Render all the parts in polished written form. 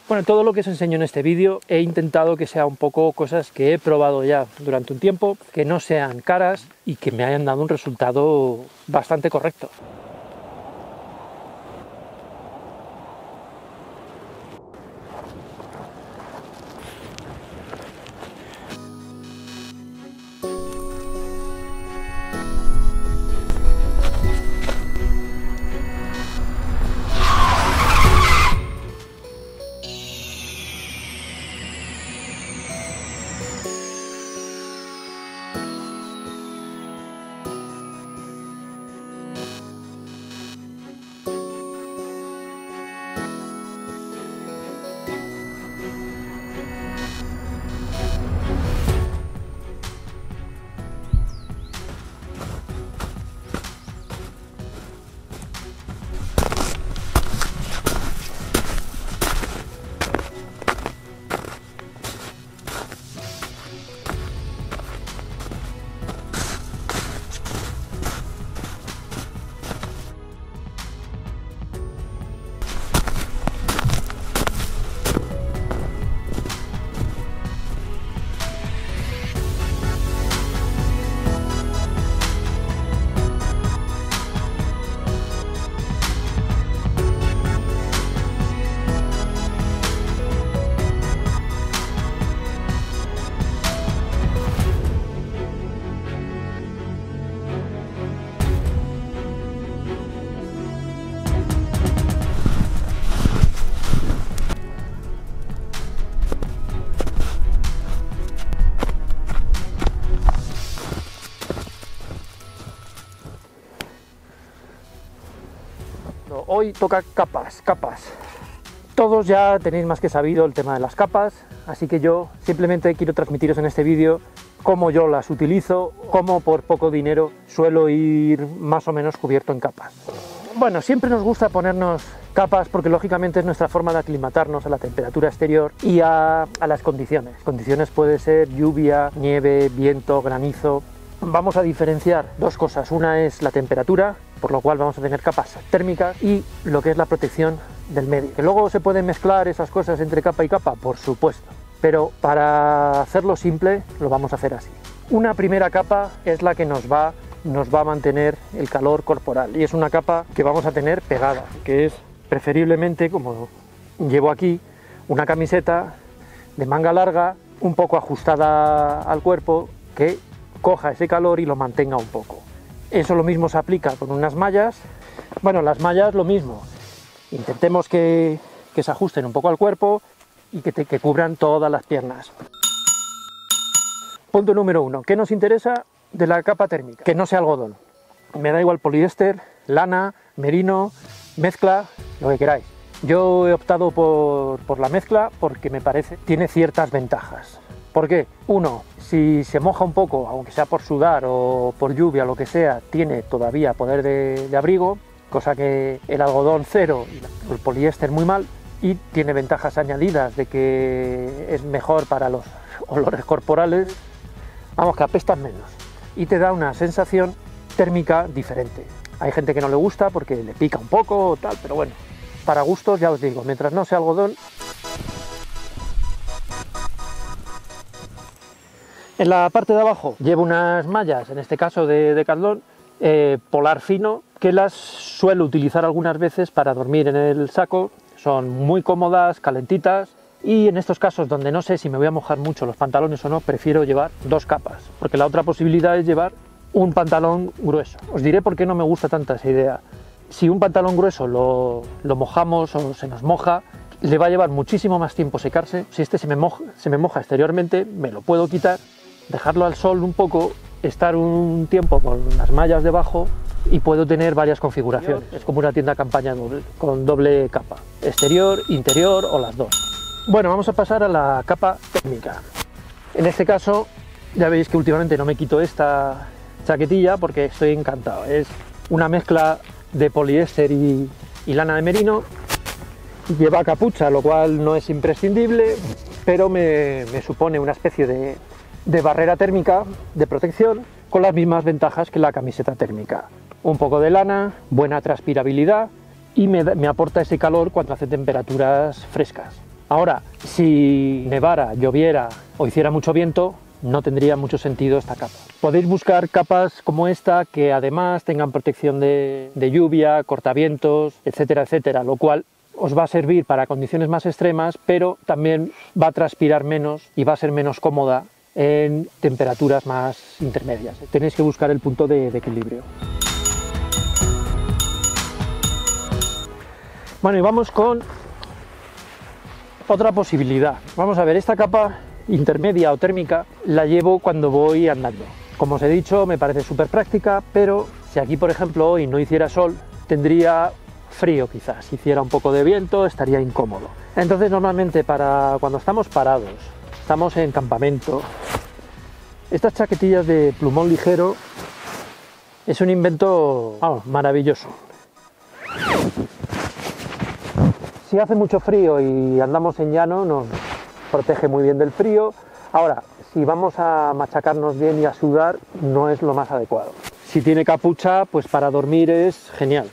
Bueno, todo lo que os enseño en este vídeo he intentado que sea un poco cosas que he probado ya durante un tiempo, que no sean caras y que me hayan dado un resultado bastante correcto. Hoy toca capas. Todos ya tenéis más que sabido el tema de las capas, así que yo simplemente quiero transmitiros en este vídeo cómo yo las utilizo, cómo por poco dinero suelo ir más o menos cubierto en capas. Bueno, siempre nos gusta ponernos capas porque lógicamente es nuestra forma de aclimatarnos a la temperatura exterior y a las condiciones. Condiciones puede ser lluvia, nieve, viento, granizo. Vamos a diferenciar dos cosas, una es la temperatura, por lo cual vamos a tener capas térmicas, y lo que es la protección del medio. Que luego se pueden mezclar esas cosas entre capa y capa, por supuesto, pero para hacerlo simple lo vamos a hacer así. Una primera capa es la que nos va a mantener el calor corporal, y es una capa que vamos a tener pegada, que es preferiblemente, como llevo aquí, una camiseta de manga larga, un poco ajustada al cuerpo, que coja ese calor y lo mantenga un poco. Eso lo mismo se aplica con unas mallas. Bueno, las mallas lo mismo, intentemos que se ajusten un poco al cuerpo y que cubran todas las piernas. Punto número 1, ¿qué nos interesa de la capa térmica? Que no sea algodón, me da igual poliéster, lana, merino, mezcla, lo que queráis. Yo he optado por la mezcla porque me parece tiene ciertas ventajas. ¿Por qué? Uno, si se moja un poco, aunque sea por sudar o por lluvia, lo que sea, tiene todavía poder de abrigo, cosa que el algodón cero y el poliéster muy mal, y tiene ventajas añadidas de que es mejor para los olores corporales, vamos, que apestan menos, y te da una sensación térmica diferente. Hay gente que no le gusta porque le pica un poco o tal, pero bueno, para gustos ya os digo, mientras no sea algodón. En la parte de abajo llevo unas mallas, en este caso de Decathlon, polar fino, que las suelo utilizar algunas veces para dormir en el saco. Son muy cómodas, calentitas, y en estos casos donde no sé si me voy a mojar mucho los pantalones o no, prefiero llevar dos capas, porque la otra posibilidad es llevar un pantalón grueso. Os diré por qué no me gusta tanto esa idea. Si un pantalón grueso lo mojamos o se nos moja, le va a llevar muchísimo más tiempo secarse. Si este se me moja exteriormente, me lo puedo quitar, dejarlo al sol un poco, estar un tiempo con las mallas debajo y puedo tener varias configuraciones. Es como una tienda campaña con doble capa, exterior, interior o las dos. Bueno, vamos a pasar a la capa térmica. En este caso, ya veis que últimamente no me quito esta chaquetilla porque estoy encantado. Es una mezcla de poliéster y lana de merino. Lleva capucha, lo cual no es imprescindible, pero me supone una especie de barrera térmica, de protección, con las mismas ventajas que la camiseta térmica. Un poco de lana, buena transpirabilidad y me aporta ese calor cuando hace temperaturas frescas. Ahora, si nevara, lloviera o hiciera mucho viento, no tendría mucho sentido esta capa. Podéis buscar capas como esta que además tengan protección de lluvia, cortavientos, etcétera, etcétera, lo cual os va a servir para condiciones más extremas, pero también va a transpirar menos y va a ser menos cómoda en temperaturas más intermedias. Tenéis que buscar el punto de equilibrio. Bueno, y vamos con otra posibilidad. Vamos a ver, esta capa intermedia o térmica la llevo cuando voy andando. Como os he dicho, me parece súper práctica, pero si aquí, por ejemplo, hoy no hiciera sol, tendría frío quizás. Si hiciera un poco de viento, estaría incómodo. Entonces, normalmente para cuando estamos parados, estamos en campamento, estas chaquetillas de plumón ligero es un invento, vamos, maravilloso. Si hace mucho frío y andamos en llano, nos protege muy bien del frío. Ahora, si vamos a machacarnos bien y a sudar, no es lo más adecuado. Si tiene capucha, pues para dormir es genial.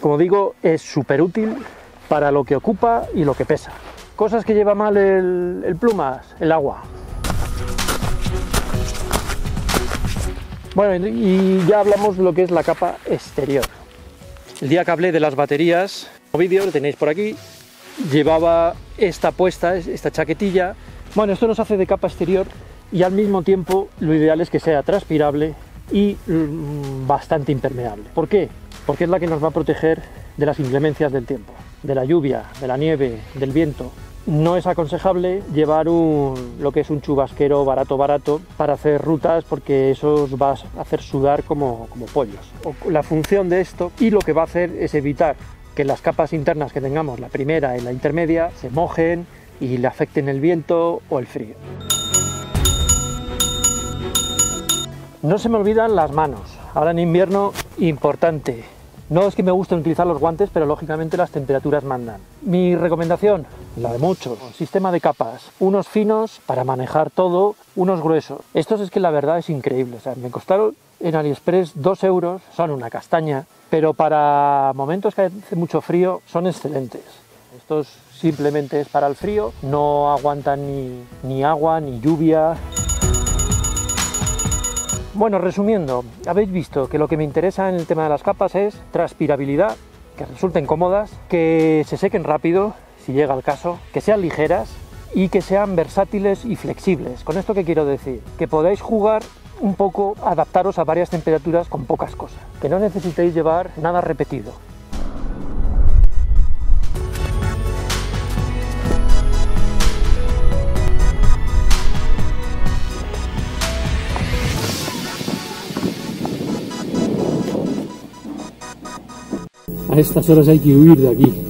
Como digo, es súper útil para lo que ocupa y lo que pesa. Cosas que lleva mal el plumas, el agua. Bueno, y ya hablamos de lo que es la capa exterior. El día que hablé de las baterías, el vídeo lo tenéis por aquí, llevaba esta puesta, esta chaquetilla. Bueno, esto nos hace de capa exterior y al mismo tiempo lo ideal es que sea transpirable y bastante impermeable. ¿Por qué? Porque es la que nos va a proteger de las inclemencias del tiempo, de la lluvia, de la nieve, del viento. No es aconsejable llevar lo que es un chubasquero barato para hacer rutas, porque eso os va a hacer sudar como pollos. La función de esto, y lo que va a hacer, es evitar que las capas internas que tengamos, la primera y la intermedia, se mojen y le afecten el viento o el frío. No se me olvidan las manos. Ahora en invierno, importante. No es que me guste utilizar los guantes, pero lógicamente las temperaturas mandan. Mi recomendación, la de muchos, sistema de capas. Unos finos para manejar todo, unos gruesos. Estos es que la verdad es increíble. O sea, me costaron en AliExpress 2 euros, son una castaña, pero para momentos que hace mucho frío son excelentes. Estos simplemente es para el frío, no aguantan ni agua ni lluvia. Bueno, resumiendo, habéis visto que lo que me interesa en el tema de las capas es transpirabilidad, que resulten cómodas, que se sequen rápido, si llega el caso, que sean ligeras y que sean versátiles y flexibles. ¿Con esto qué quiero decir? Que podáis jugar un poco, adaptaros a varias temperaturas con pocas cosas, que no necesitéis llevar nada repetido. A estas horas hay que huir de aquí.